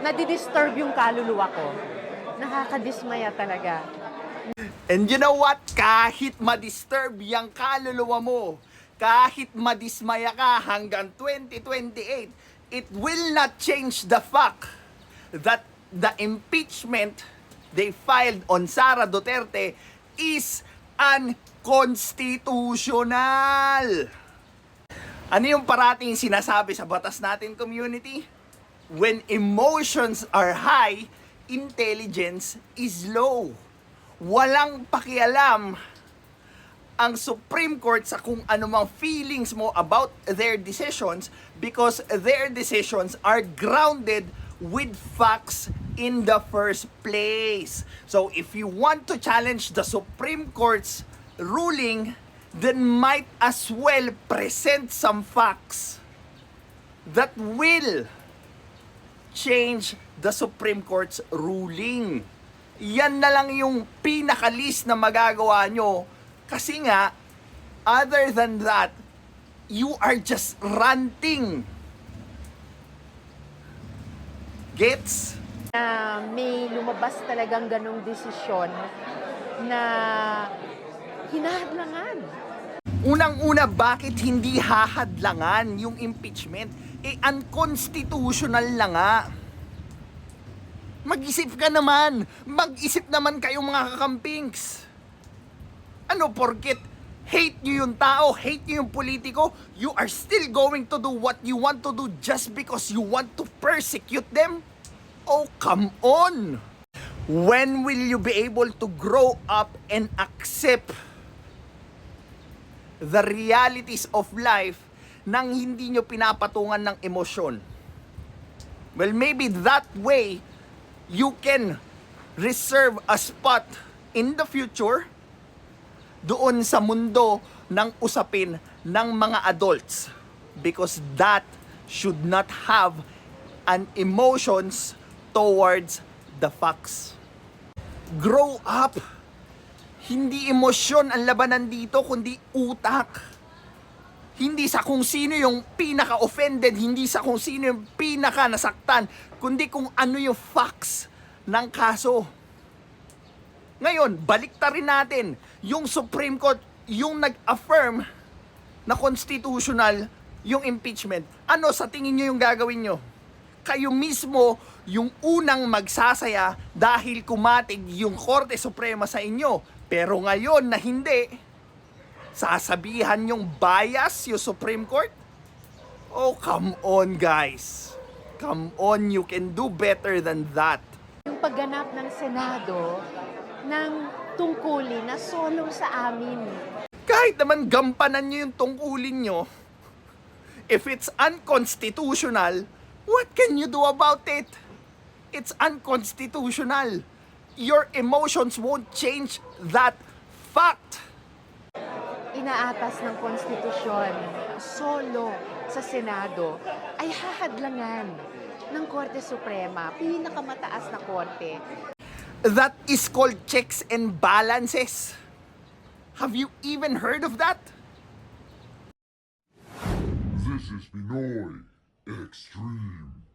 nadidisturb yung kaluluwa ko. Nakakadismaya talaga. And you know what? Kahit ma-disturb yung kaluluwa mo, kahit madismaya ka hanggang 2028, it will not change the fact that the impeachment they filed on Sara Duterte is unconstitutional. Ano yung parating sinasabi sa batas natin, community? When emotions are high, intelligence is low. Walang pakialam ang Supreme Court sa kung anumang feelings mo about their decisions because their decisions are grounded with facts in the first place. So if you want to challenge the Supreme Court's ruling, then might as well present some facts that will change the Supreme Court's ruling. Yan na lang yung pinaka-least na magagawa nyo kasi nga, other than that, you are just ranting. Gets? May lumabas talagang ganong desisyon na hinahadlangan. Unang-una, bakit hindi hahadlangan yung impeachment? Unconstitutional na nga. Mag-isip ka naman. Mag-isip naman kayong mga kakampings. Ano, porket hate nyo yung tao, hate nyo yung politiko, you are still going to do what you want to do just because you want to persecute them? Oh, come on! When will you be able to grow up and accept the realities of life nang hindi nyo pinapatungan ng emosyon? Well, maybe that way, you can reserve a spot in the future doon sa mundo ng usapin ng mga adults because that should not have an emotions towards the facts. Grow up. Hindi emosyon ang labanan dito, kundi utak. Hindi sa kung sino yung pinaka-offended, hindi sa kung sino yung pinaka-nasaktan, kundi kung ano yung facts ng kaso. Ngayon, baliktarin natin, yung Supreme Court, yung nag-affirm na constitutional yung impeachment. Ano sa tingin nyo yung gagawin nyo? Kayo mismo yung unang magsasaya dahil kumatig yung Korte Suprema sa inyo. Pero ngayon na hindi, sasabihan yung bias yung Supreme Court? Oh, come on guys. Come on, you can do better than that. Yung pagganap ng Senado ng tungkulin na solo sa amin. Kahit naman gampanan nyo yung tungkulin nyo, if it's unconstitutional, what can you do about it? It's unconstitutional. Your emotions won't change that fact. Inaatas ng konstitusyon, solo sa Senado, ay hahadlangan ng Korte Suprema, pinakamataas na korte. That is called checks and balances. Have you even heard of that? This is Pinoy Extreme.